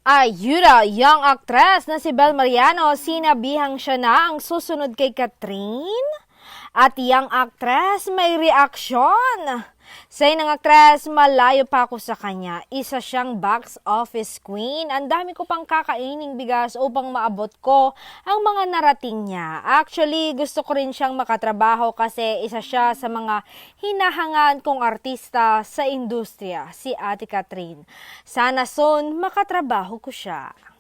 Ayuda, young actress na si Bel Mariano, sinabihang siya na ang susunod kay Catherine? At young actress may reaksyon. Say ng actress, malayo pa ako sa kanya. Isa siyang box office queen. Ang dami ko pang kakaining bigas upang maabot ko ang mga narating niya. Actually, gusto ko rin siyang makatrabaho kasi isa siya sa mga hinahangaan kong artista sa industriya, si Ate Catherine. Sana soon makatrabaho ko siya.